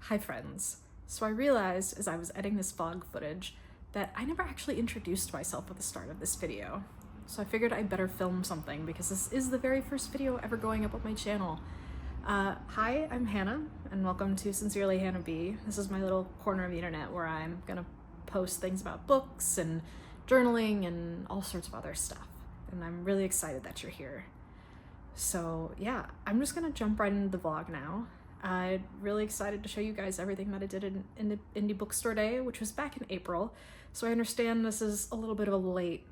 Hi friends. So I realized as I was editing this vlog footage that I never actually introduced myself at the start of this video. So I figured I'd better film something because this is the very first video ever going up on my channel. Hi, I'm Hannah and welcome to Sincerely Hannah B. This is my little corner of the internet where I'm gonna post things about books and journaling and all sorts of other stuff. And I'm really excited that you're here. So yeah, I'm just gonna jump right into the vlog now. I'm really excited to show you guys everything that I did in the Indie Bookstore Day, which was back in April. So I understand this is a little bit of a late,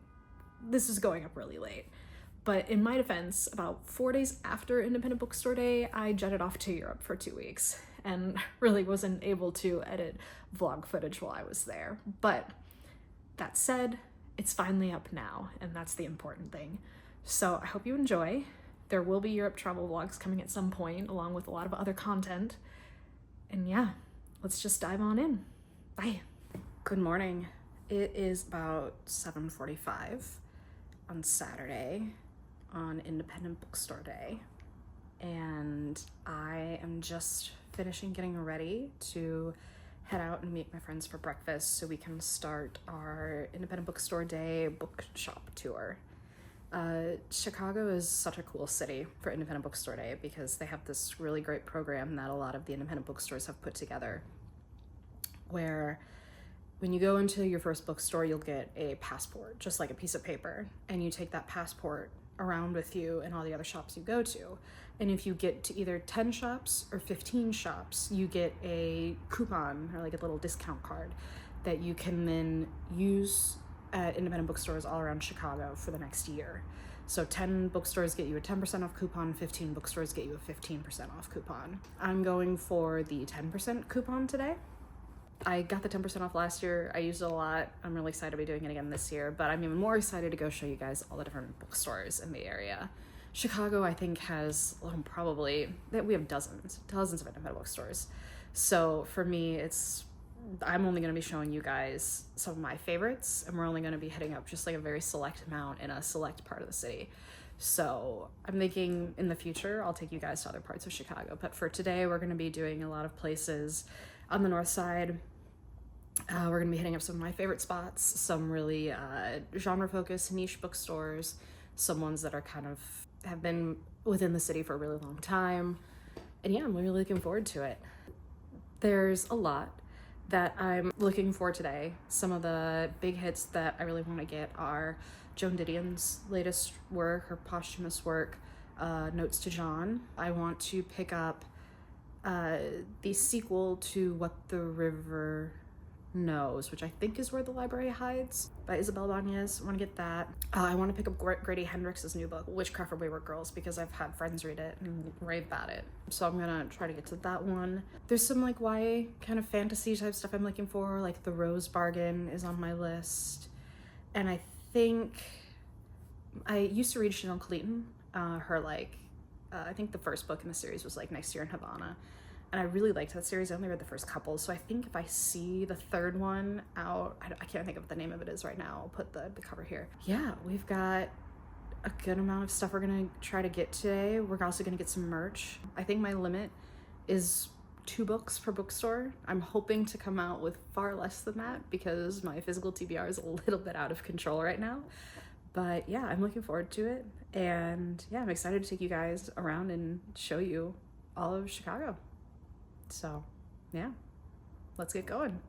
this is going up really late. But in my defense, about 4 days after Independent Bookstore Day, I jetted off to Europe for 2 weeks and really wasn't able to edit vlog footage while I was there. But that said, it's finally up now, and that's the important thing. So I hope you enjoy. There will be Europe travel vlogs coming at some point, along with a lot of other content. And yeah, let's just dive on in. Bye. Good morning. It is about 7:45 on Saturday, on Independent Bookstore Day. And I am just finishing getting ready to head out and meet my friends for breakfast so we can start our Independent Bookstore Day bookshop tour. Chicago is such a cool city for Independent Bookstore Day because they have this really great program that a lot of the independent bookstores have put together, where when you go into your first bookstore, you'll get a passport, just like a piece of paper, and you take that passport around with you in all the other shops you go to. And if you get to either 10 shops or 15 shops, you get a coupon or like a little discount card that you can then use at independent bookstores all around Chicago for the next year. So 10 bookstores get you a 10% off coupon, 15 bookstores get you a 15% off coupon. I'm going for the 10% coupon today. I got the 10% off last year. I used it a lot. I'm really excited to be doing it again this year, but I'm even more excited to go show you guys all the different bookstores in the area. Chicago, I think, has we have dozens of independent bookstores. So for me, I'm only going to be showing you guys some of my favorites, and we're only going to be hitting up just like a very select amount in a select part of the city. So I'm thinking in the future, I'll take you guys to other parts of Chicago. But for today, we're going to be doing a lot of places on the north side. We're going to be hitting up some of my favorite spots, some really genre-focused niche bookstores, some ones that are kind of have been within the city for a really long time. And yeah, I'm really looking forward to it. There's a lot that I'm looking for today. Some of the big hits that I really want to get are Joan Didion's latest work, her posthumous work, Notes to Joan. I want to pick up the sequel to What the River Knows, which I think is Where the Library Hides, by Isabel Ibañez. I want to get that. I want to pick up Grady Hendrix's new book, Witchcraft for Wayward Girls, because I've had friends read it and rave about it. So I'm gonna try to get to that one. There's some like YA kind of fantasy type stuff I'm looking for, like The Rose Bargain is on my list. And I think I used to read Chanel Cleeton. I think the first book in the series was like Next Year in Havana. And I really liked that series. I only read the first couple, so I think if I see the third one out, I can't think of what the name of it is right now. I'll put the cover here. Yeah, we've got a good amount of stuff we're gonna try to get today. We're also gonna get some merch. I think my limit is 2 books per bookstore. I'm hoping to come out with far less than that because my physical TBR is a little bit out of control right now. But yeah, I'm looking forward to it. And yeah, I'm excited to take you guys around and show you all of Chicago. So yeah, let's get going.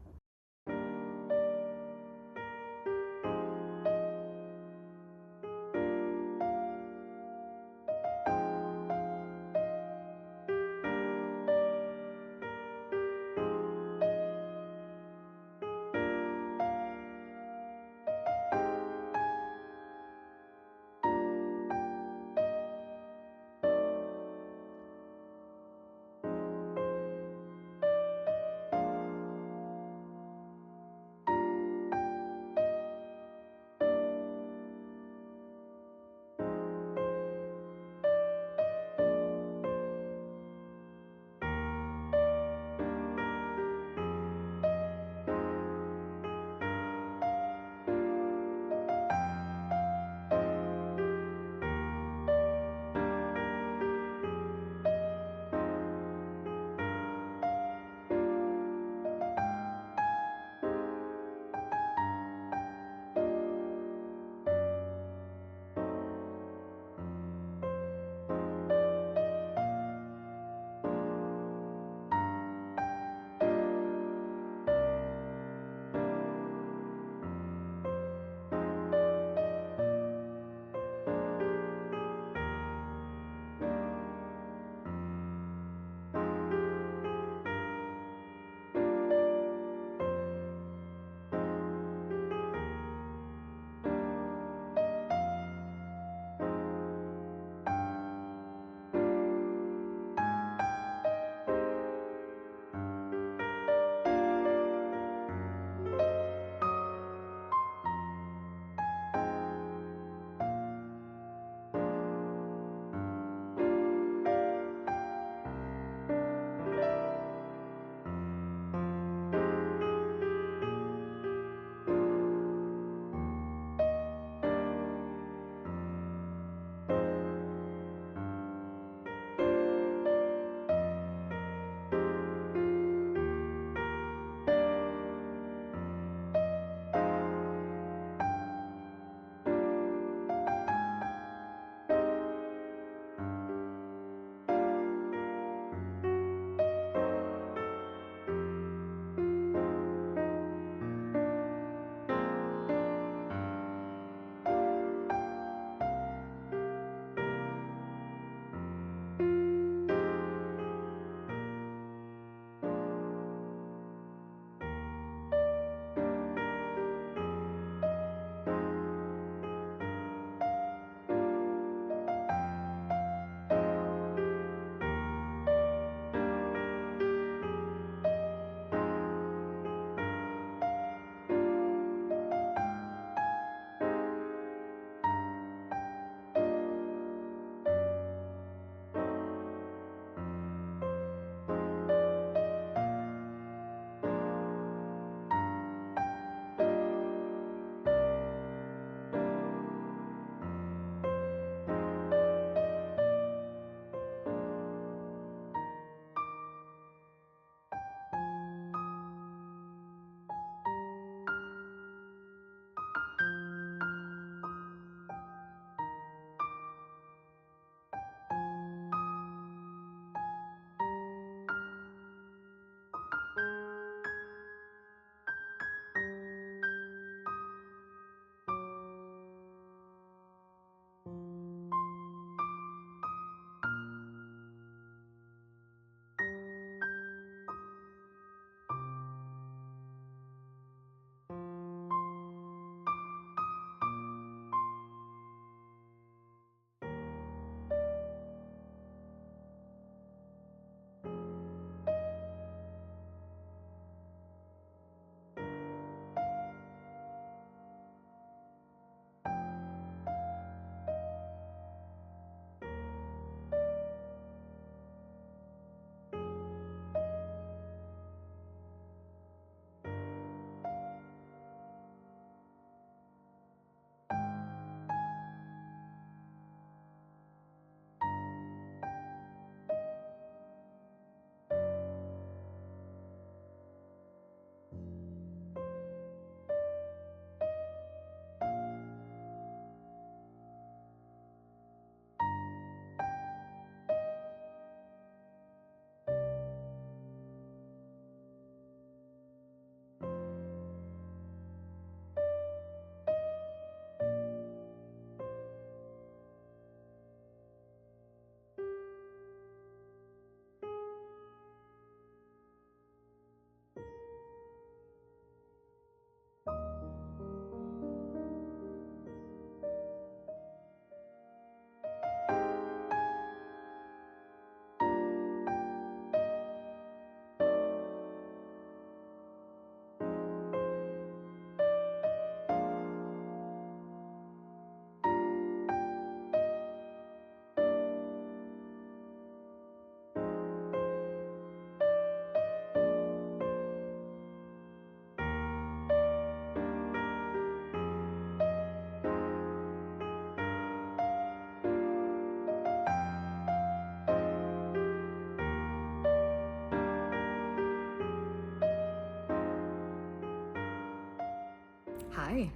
Hi.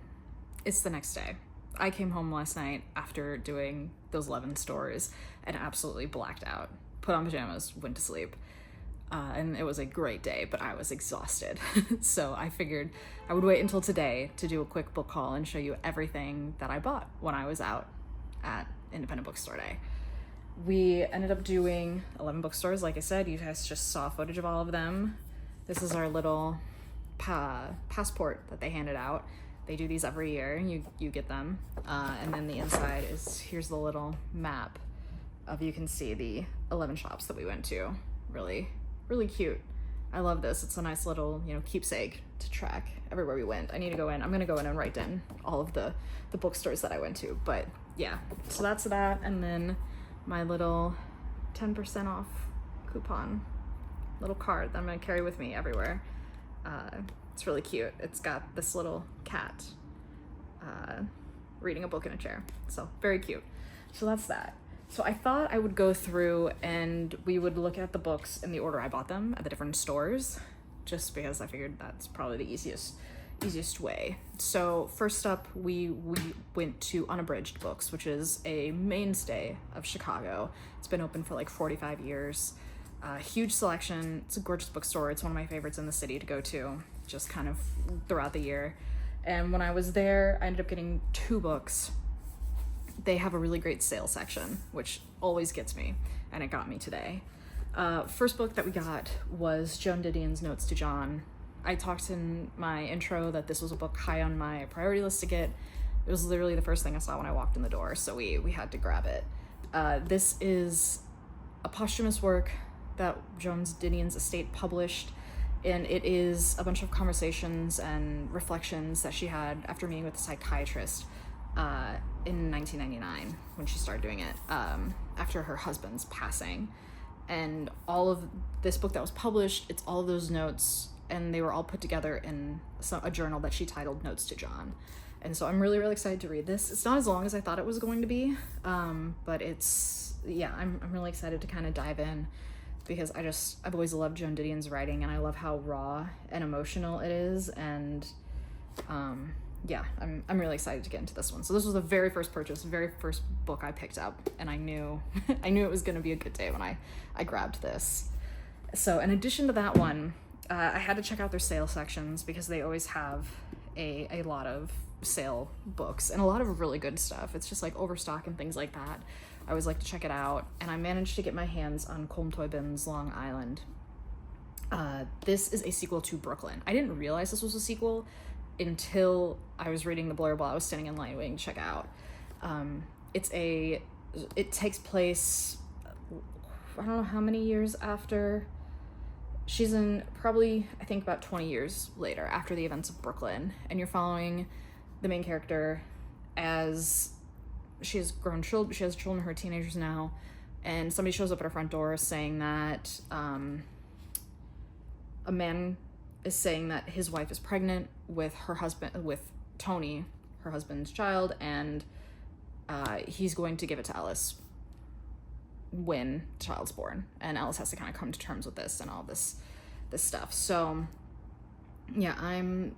It's the next day. I came home last night after doing those 11 stores and absolutely blacked out. Put on pajamas, went to sleep. And it was a great day, but I was exhausted. So I figured I would wait until today to do a quick book haul and show you everything that I bought when I was out at Independent Bookstore Day. We ended up doing 11 bookstores, like I said. You guys just saw footage of all of them. This is our little passport that they handed out. They do these every year, and you get them. And then the inside is, here's the little map of, you can see the 11 shops that we went to. Really, really cute. I love this. It's a nice little, keepsake to track everywhere we went. I need to go in. I'm gonna go in and write down all of the bookstores that I went to. But yeah, so that's that. And then my little 10% off coupon, little card that I'm gonna carry with me everywhere. It's really cute. It's got this little cat reading a book in a chair. So very cute. So that's that. So I thought I would go through and we would look at the books in the order I bought them at the different stores, just because I figured that's probably the easiest way. So first up, we went to Unabridged Books, which is a mainstay of Chicago. It's been open for like 45 years. Huge selection. It's a gorgeous bookstore. It's one of my favorites in the city to go to, just kind of throughout the year. And when I was there, I ended up getting 2 books. They have a really great sale section, which always gets me, and it got me today. First book that we got was Joan Didion's Notes to John. I talked in my intro that this was a book high on my priority list to get. It was literally the first thing I saw when I walked in the door, so we had to grab it. This is a posthumous work that Joan Didion's estate published, and it is a bunch of conversations and reflections that she had after meeting with a psychiatrist in 1999 when she started doing it, after her husband's passing. And all of this book that was published, it's all of those notes, and they were all put together in a journal that she titled Notes to John. And so I'm really, really excited to read this. It's not as long as I thought it was going to be, but I'm really excited to kind of dive in, because I've always loved Joan Didion's writing, and I love how raw and emotional it is. And I'm really excited to get into this one. So this was the very first purchase, very first book I picked up, and I knew it was going to be a good day when I grabbed this. So in addition to that one, I had to check out their sale sections, because they always have a lot of sale books and a lot of really good stuff. It's just like Overstock and things like that. I always like to check it out, and I managed to get my hands on Colm Tóibín's Long Island. This is a sequel to Brooklyn. I didn't realize this was a sequel until I was reading the blurb while I was standing in line waiting to check out. It takes place, I don't know how many years after. She's in probably, I think, about 20 years later after the events of Brooklyn, and you're following the main character as she has grown children. She has children who are teenagers now, and somebody shows up at her front door saying that a man is saying that his wife is pregnant with Tony, her husband's child, and he's going to give it to Ellis when the child's born, and Ellis has to kind of come to terms with this and all this stuff. So yeah, I'm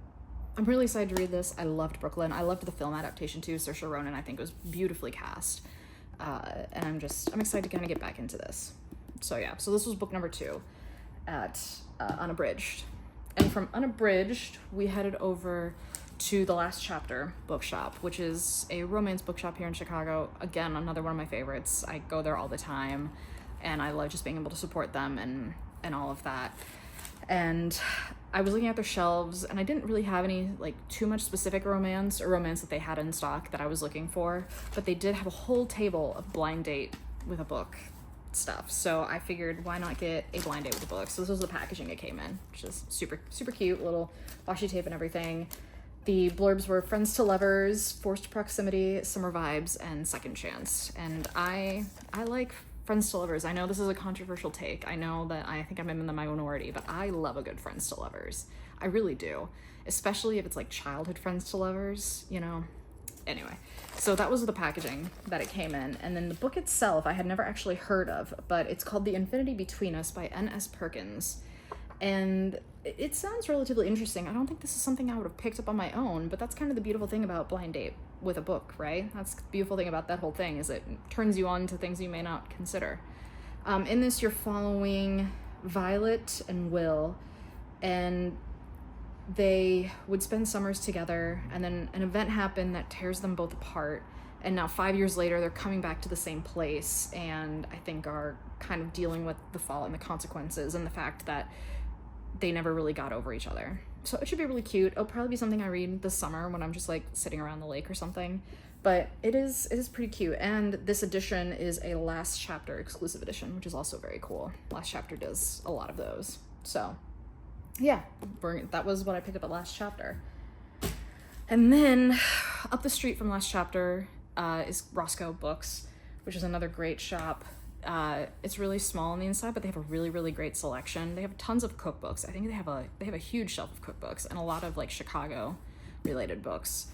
really excited to read this. I loved Brooklyn. I loved the film adaptation too. Saoirse Ronan, I think, was beautifully cast, and I'm excited to kind of get back into this. So yeah, so this was book number 2 at Unabridged. And from Unabridged, we headed over to The Last Chapter Bookshop, which is a romance bookshop here in Chicago. Again, another one of my favorites. I go there all the time, and I love just being able to support them and all of that. And I was looking at their shelves, and I didn't really have any too much specific romance that they had in stock that I was looking for, but they did have a whole table of blind date with a book stuff. So I figured, why not get a blind date with a book? So this was the packaging it came in, which is super, super cute, little washi tape and everything. The blurbs were friends to lovers, forced proximity, summer vibes, and second chance. And I like friends to lovers. I know this is a controversial take. I know that I think I'm in the minority, but I love a good friends to lovers. I really do. Especially if it's childhood friends to lovers, Anyway, so that was the packaging that it came in. And then the book itself, I had never actually heard of, but it's called The Infinity Between Us by N.S. Perkins. And it sounds relatively interesting. I don't think this is something I would have picked up on my own, but that's kind of the beautiful thing about blind date with a book, right? That's the beautiful thing about that whole thing, is it turns you on to things you may not consider. In this, you're following Violet and Will, and they would spend summers together, and then an event happened that tears them both apart, and now 5 years later they're coming back to the same place, and I think are kind of dealing with the fall and the consequences and the fact that they never really got over each other. So it should be really cute. It'll probably be something I read this summer when I'm just like sitting around the lake or something, but it is pretty cute. And this edition is a last chapter exclusive edition, which is also very cool. Last Chapter does a lot of those. So yeah, that was what I picked up at Last Chapter. And then up the street from Last Chapter is Roscoe Books, which is another great shop. It's really small on the inside, but they have a really, really great selection. They have tons of cookbooks. I think they have a huge shelf of cookbooks and a lot of like Chicago related books.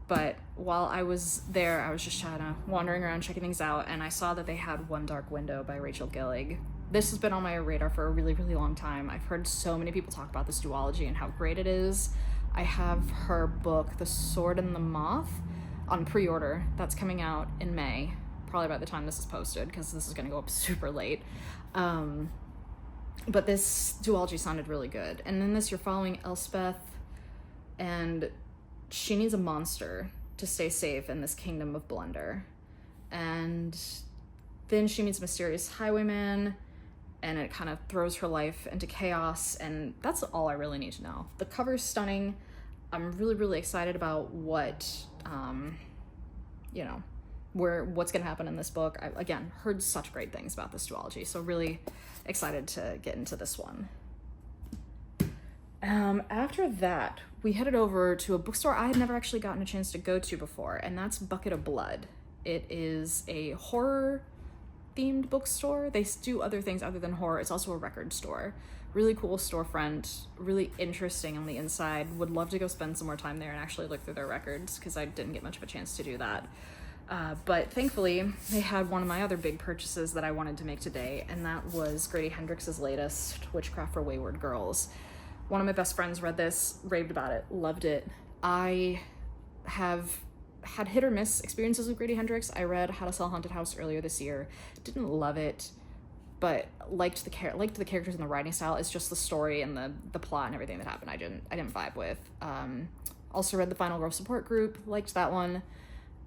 But while I was there, I was just kind of wandering around checking things out, and I saw that they had One Dark Window by Rachel Gillig. This has been on my radar for a really, really long time. I've heard so many people talk about this duology and how great it is. I have her book, The Sword and the Moth, on pre-order. That's coming out in May, probably by the time this is posted, because this is going to go up super late. But this duology sounded really good. And in this, you're following Elspeth, and she needs a monster to stay safe in this kingdom of Blunder. And then she meets a mysterious highwayman, and it kind of throws her life into chaos, and that's all I really need to know. The cover's stunning. I'm really, really excited about what's gonna happen in this book. I, again, heard such great things about this duology, so really excited to get into this one. After that, we headed over to a bookstore I had never actually gotten a chance to go to before, and that's Bucket of Blood. It is a horror themed bookstore. They do other things other than horror. It's also a record store. Really cool storefront, really interesting on the inside. Would love to go spend some more time there and actually look through their records, because I didn't get much of a chance to do that. But thankfully, they had one of my other big purchases that I wanted to make today, and that was Grady Hendrix's latest, Witchcraft for Wayward Girls. One of my best friends read this, raved about it, loved it. I have had hit or miss experiences with Grady Hendrix. I read How to Sell a Haunted House earlier this year. Didn't love it, but liked the characters and the writing style. It's just the story and the plot and everything that happened I didn't vibe with. Also read The Final Girl Support Group, liked that one.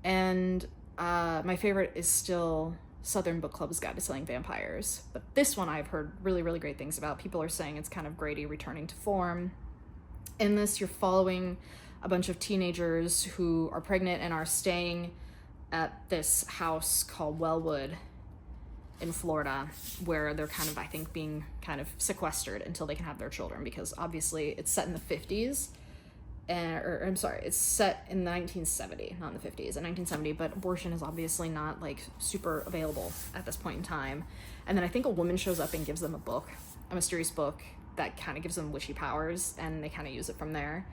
And my favorite is still Southern Book Club's Guide to Selling Vampires. But this one I've heard really, really great things about. People are saying it's kind of Grady returning to form. In this, you're following a bunch of teenagers who are pregnant and are staying at this house called Wellwood in Florida, where they're kind of, I think, being kind of sequestered until they can have their children, because obviously it's set in the 50s. It's set in 1970, not in the 50s, in 1970, but abortion is obviously not, like, super available at this point in time. And then I think a woman shows up and gives them a book, a mysterious book that kind of gives them witchy powers, and they kind of use it from there.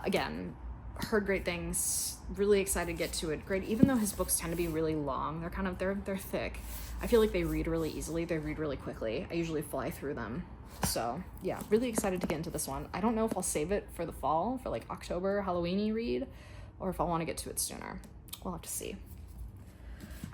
Again, heard great things, really excited to get to it. Great, even though his books tend to be really long, they're thick. I feel like they read really easily, they read really quickly. I usually fly through them. So yeah, really excited to get into this one. I don't know if I'll save it for the fall, for like October Halloween-y read, or if I want to get to it sooner. We'll have to see.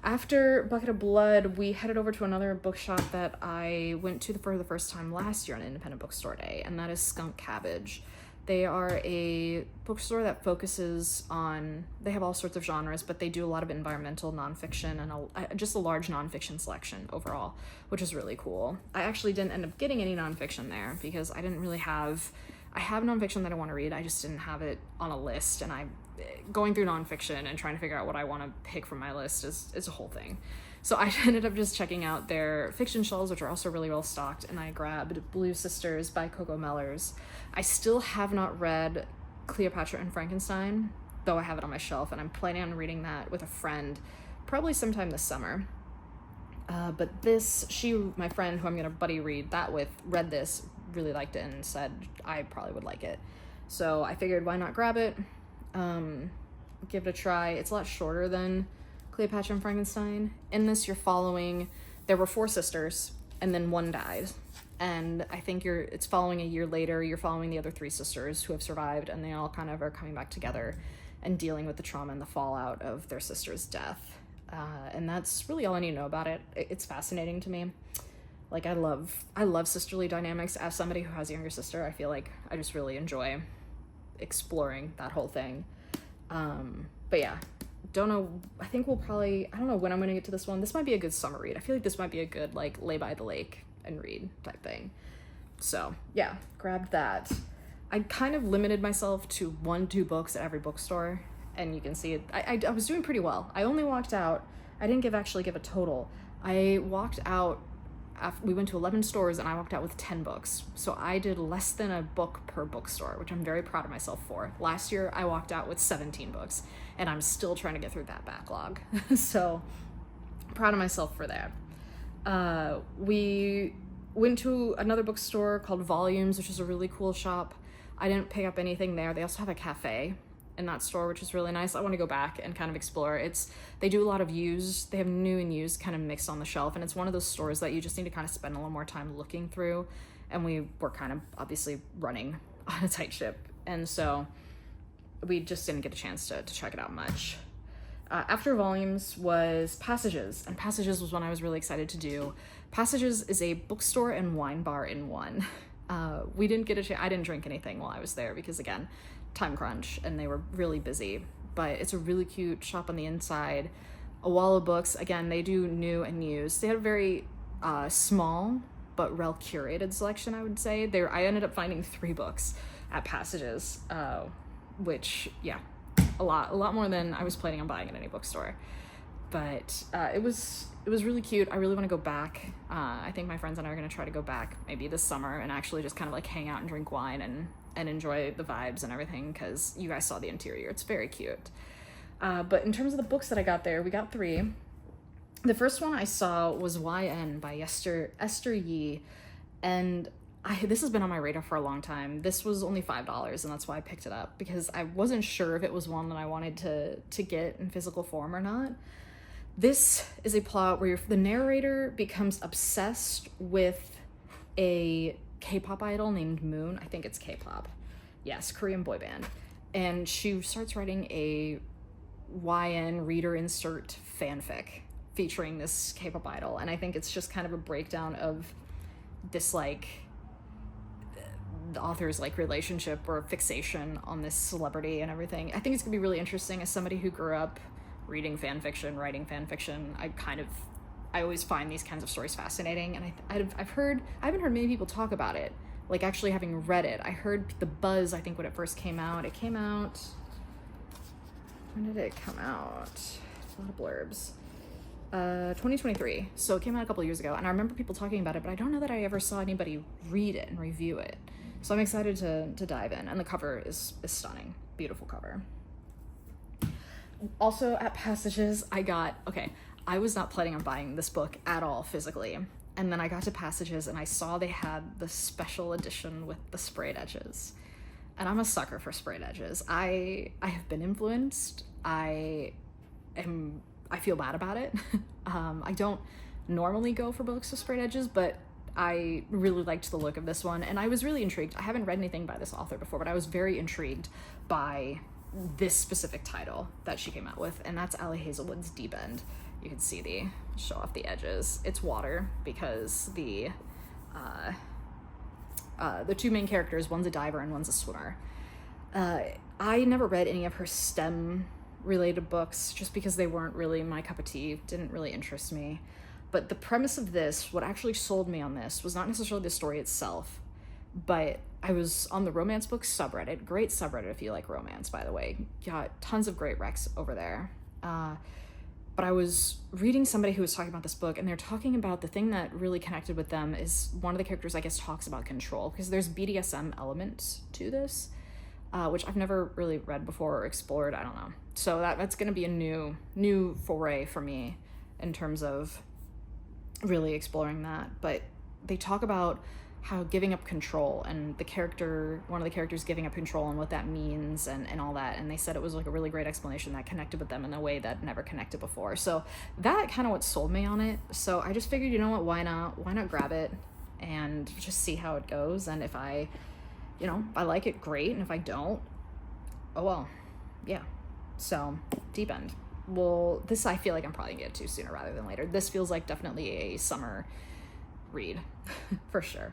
After Bucket of Blood, we headed over to another bookshop that I went to for the first time last year on Independent Bookstore Day, and that is Skunk Cabbage. They are a bookstore that focuses on, they have all sorts of genres, but they do a lot of environmental nonfiction and just a large nonfiction selection overall, which is really cool. I actually didn't end up getting any nonfiction there because I didn't really have, I have nonfiction that I want to read, I just didn't have it on a list, and going through nonfiction and trying to figure out what I want to pick from my list is a whole thing. So I ended up just checking out their fiction shelves, which are also really well stocked, and I grabbed Blue Sisters by Coco Mellors. I still have not read Cleopatra and Frankenstein, though I have it on my shelf, and I'm planning on reading that with a friend probably sometime this summer. But my friend who I'm gonna buddy read that with, read this, really liked it, and said I probably would like it. So I figured, why not grab it, give it a try. It's a lot shorter than Cleopatra and Frankenstein. In this, you're following, there were 4 sisters, and then one died. And I think it's following a year later. You're following the other 3 sisters who have survived, and they all kind of are coming back together and dealing with the trauma and the fallout of their sister's death. And that's really all I need to know about it. It's fascinating to me. Like, I love sisterly dynamics. As somebody who has a younger sister, I feel like I just really enjoy exploring that whole thing. But yeah, don't know. I think we'll probably, I don't know when I'm gonna get to this one. This might be a good summer read. I feel like this might be a good, like, lay by the lake and read type thing. So yeah, grabbed that. I kind of limited myself to 1-2 books at every bookstore, and you can see it. I was doing pretty well. I only walked out, I didn't actually give a total. I walked out, we went to 11 stores, and I walked out with 10 books. So I did less than a book per bookstore, which I'm very proud of myself for. Last year, I walked out with 17 books, and I'm still trying to get through that backlog. So proud of myself for that. We went to another bookstore called Volumes, which is a really cool shop. I didn't pick up anything there. They also have a cafe in that store, which is really nice. I want to go back and kind of explore. They do a lot of used, they have new and used kind of mixed on the shelf, and it's one of those stores that you just need to kind of spend a little more time looking through, and we were kind of obviously running on a tight ship, and so we just didn't get a chance to check it out much. After Volumes was Passages, and Passages was one I was really excited to do. Passages is a bookstore and wine bar in one. We didn't get a chance, I didn't drink anything while I was there because, again, time crunch, and they were really busy, but it's a really cute shop on the inside. A wall of books. Again, they do new and used. They had a very small but well curated selection, I would say. I ended up finding 3 books at Passages, which, yeah, a lot more than I was planning on buying at any bookstore. But it was really cute. I really want to go back. I think my friends and I are going to try to go back maybe this summer and actually just kind of like hang out and drink wine and enjoy the vibes and everything, because you guys saw the interior. It's very cute. But in terms of the books that I got there, we got 3. The first one I saw was YN by Esther Yi, and this has been on my radar for a long time. This was only $5, and that's why I picked it up, because I wasn't sure if it was one that I wanted to get in physical form or not. This is a plot where the narrator becomes obsessed with a K-pop idol named Moon. I think it's K-pop. Yes, Korean boy band. And she starts writing a YN reader insert fanfic featuring this K-pop idol. And I think it's just kind of a breakdown of this, like, the author's, like, relationship or fixation on this celebrity and everything. I think it's gonna be really interesting. As somebody who grew up reading fanfiction, writing fanfiction, I always find these kinds of stories fascinating, and I haven't heard many people talk about it, like actually having read it. I heard the buzz, I think, when it first came out. It came out, when did it come out? A lot of blurbs. 2023, so it came out a couple years ago, and I remember people talking about it, but I don't know that I ever saw anybody read it and review it. So I'm excited to dive in, and the cover is stunning. Beautiful cover. Also at Passages, I was not planning on buying this book at all physically, and then I got to Passages and I saw they had the special edition with the sprayed edges, and I'm a sucker for sprayed edges. I have been influenced. I feel bad about it. I don't normally go for books with sprayed edges, but I really liked the look of this one, and I was really intrigued. I haven't read anything by this author before, but I was very intrigued by this specific title that she came out with, and that's Ali Hazelwood's Deep End. You can see show off the edges. It's water because the 2 main characters, one's a diver and one's a swimmer. I never read any of her STEM related books just because they weren't really my cup of tea, didn't really interest me. But the premise of this, what actually sold me on this, was not necessarily the story itself, but I was on the romance books subreddit. Great subreddit if you like romance, by the way. Got tons of great recs over there. But I was reading somebody who was talking about this book, and they're talking about the thing that really connected with them is one of the characters, I guess, talks about control, because there's BDSM elements to this, which I've never really read before or explored. I don't know. So that's going to be a new foray for me in terms of really exploring that. But they talk about how giving up control, and one of the characters giving up control and what that means and all that, and they said it was like a really great explanation that connected with them in a way that never connected before. So that kind of what sold me on it. So I just figured, you know what, why not grab it. and just see how it goes. And if I like it, great. And if I don't, oh well, yeah. So, Deep End. Well, this I feel like I'm probably gonna get to sooner rather than later. This feels like definitely a summer read, for sure.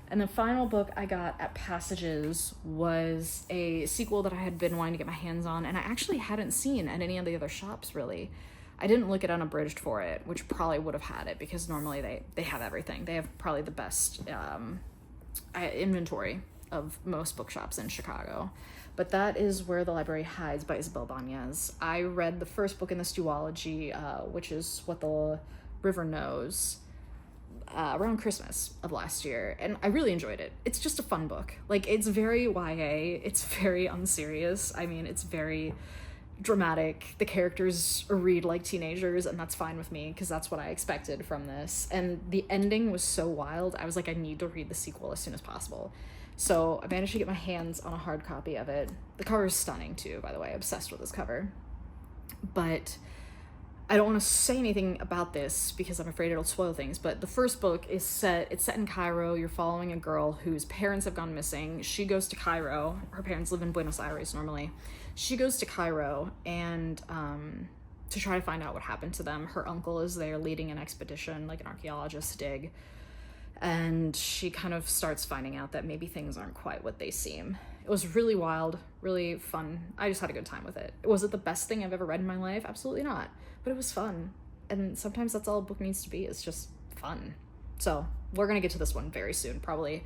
And the final book I got at Passages was a sequel that I had been wanting to get my hands on, and I actually hadn't seen at any of the other shops, really. I didn't look at Unabridged for it, which probably would have had it, because normally they have everything. They have probably the best inventory of most bookshops in Chicago. But that is Where the Library Hides by Isabel Ibañez. I read the first book in this duology, which is What the River Knows, around Christmas of last year, and I really enjoyed it. It's just a fun book. Like, it's very YA, it's very unserious. I mean, it's very dramatic. The characters read like teenagers, and that's fine with me, because that's what I expected from this. And the ending was so wild, I was like, I need to read the sequel as soon as possible. So I managed to get my hands on a hard copy of it. The cover is stunning too, by the way. Obsessed with this cover. But I don't want to say anything about this because I'm afraid it'll spoil things, but the first book is set in Cairo. You're following a girl whose parents have gone missing. She goes to Cairo. Her parents live in Buenos Aires normally. She goes to Cairo and to try to find out what happened to them. Her uncle is there leading an expedition, like an archaeologist dig, and she kind of starts finding out that maybe things aren't quite what they seem. It was really wild, really fun. I just had a good time with it. Was it the best thing I've ever read in my life? Absolutely not. But it was fun. And sometimes that's all a book needs to be, is just fun. So we're gonna get to this one very soon, probably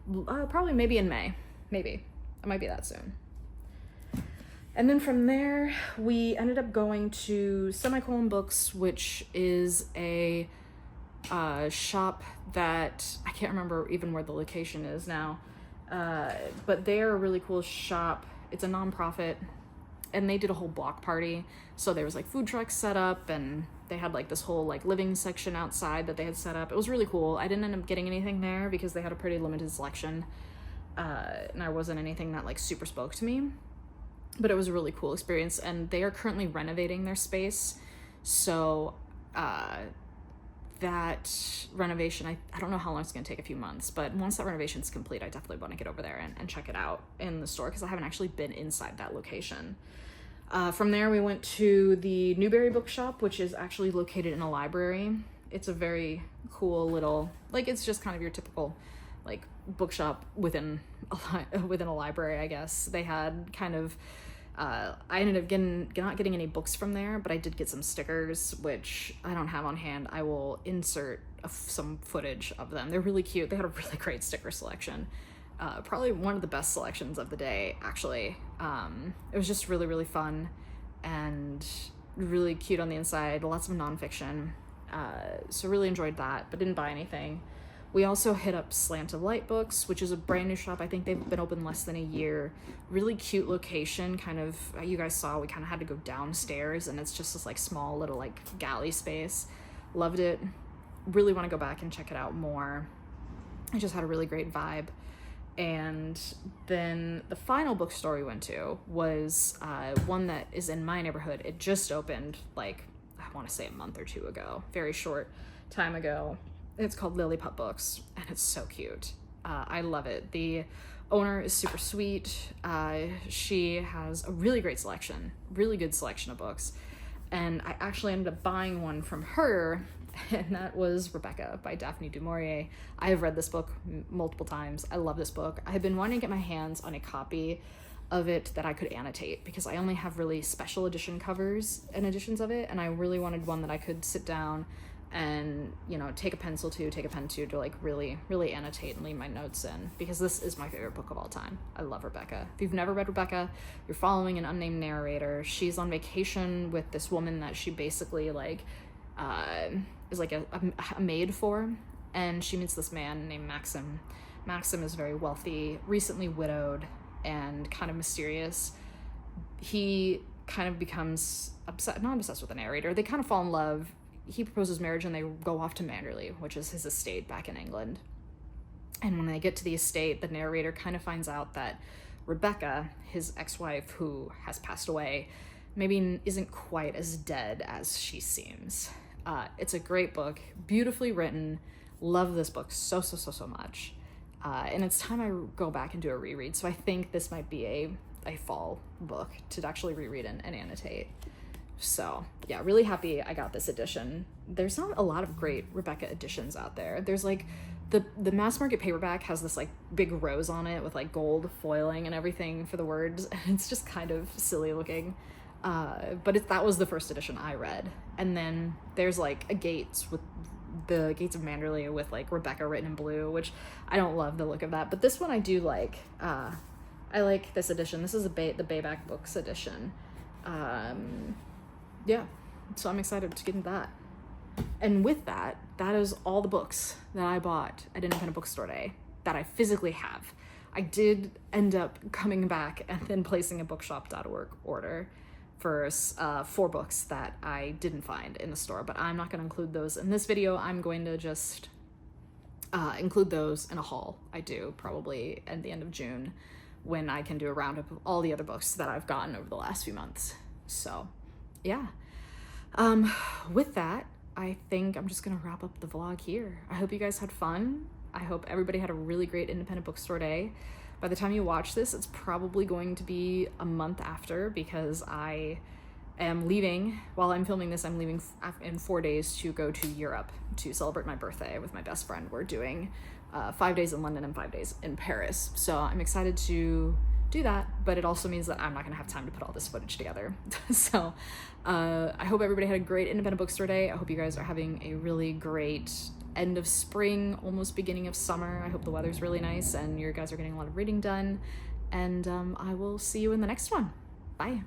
maybe in May. Maybe. It might be that soon. And then from there, we ended up going to Semicolon Books, which is a shop that I can't remember even where the location is now. But they're a really cool shop. It's a nonprofit, and they did a whole block party. So there was like food trucks set up, and they had like this whole like living section outside that they had set up. It was really cool. I didn't end up getting anything there because they had a pretty limited selection, and there wasn't anything that like super spoke to me. But it was a really cool experience, and they are currently renovating their space. So that renovation, I don't know how long it's going to take, a few months, but once that renovation is complete, I definitely want to get over there and check it out in the store, because I haven't actually been inside that location. From there, we went to the Newberry Bookshop, which is actually located in a library. It's a very cool little, like, it's just kind of your typical, like, bookshop within a library, I guess. They had kind of, I ended up not getting any books from there, but I did get some stickers, which I don't have on hand. I will insert some footage of them. They're really cute. They had a really great sticker selection. Probably one of the best selections of the day, actually. It was just really, really fun and really cute on the inside. Lots of nonfiction. So really enjoyed that, but didn't buy anything. We also hit up Slant of Light Books, which is a brand new shop. I think they've been open less than a year. Really cute location, kind of, you guys saw, we kind of had to go downstairs, and it's just this like small little like galley space. Loved it. Really want to go back and check it out more. I just had a really great vibe. And then the final bookstore we went to was one that is in my neighborhood. It just opened, like, I want to say a month or two ago, very short time ago. It's called Lilliput Books, and it's so cute. I love it. The owner is super sweet. She has a really great selection, really good selection of books. And I actually ended up buying one from her, and that was Rebecca by Daphne du Maurier. I have read this book multiple times. I love this book. I have been wanting to get my hands on a copy of it that I could annotate, because I only have really special edition covers and editions of it, and I really wanted one that I could sit down and, you know, take a pen to like really, really annotate and leave my notes in, because this is my favorite book of all time. I love Rebecca. If you've never read Rebecca, you're following an unnamed narrator. She's on vacation with this woman that she basically like is like a maid for, and she meets this man named Maxim. Maxim is very wealthy, recently widowed, and kind of mysterious. He kind of becomes not obsessed with the narrator. They kind of fall in love. He proposes marriage, and they go off to Manderley, which is his estate back in England. And when they get to the estate, the narrator kind of finds out that Rebecca, his ex-wife who has passed away, maybe isn't quite as dead as she seems. It's a great book, beautifully written, Love this book so much. And it's time I go back and do a reread. So I think this might be a fall book to actually reread and annotate. So yeah, really happy I got this edition. There's not a lot of great Rebecca editions out there. There's like the mass market paperback has this like big rose on it with like gold foiling and everything for the words, and it's just kind of silly looking. But that was the first edition I read. And then there's like a Gates with the Gates of Manderley with like Rebecca written in blue, which I don't love the look of that, but this one I do like. I like this edition. This is the Bayback Books edition. Yeah, so I'm excited to get into that. And with that is all the books that I bought at Independent Bookstore Day that I physically have. I did end up coming back and then placing a bookshop.org order for 4 books that I didn't find in the store, but I'm not going to include those in this video. I'm going to just include those in a haul I do probably at the end of June, when I can do a roundup of all the other books that I've gotten over the last few months. So yeah, with that, I think I'm just gonna wrap up the vlog here. I hope you guys had fun. I hope everybody had a really great Independent Bookstore Day. By the time you watch this, it's probably going to be a month after, because I am leaving, while I'm filming this, I'm leaving in 4 days to go to Europe to celebrate my birthday with my best friend. We're doing 5 days in London and 5 days in Paris. So I'm excited to do that, but it also means that I'm not gonna have time to put all this footage together. So I hope everybody had a great Independent Bookstore Day. I hope you guys are having a really great end of spring, almost beginning of summer. I hope the weather's really nice and you guys are getting a lot of reading done. And I will see you in the next one. Bye.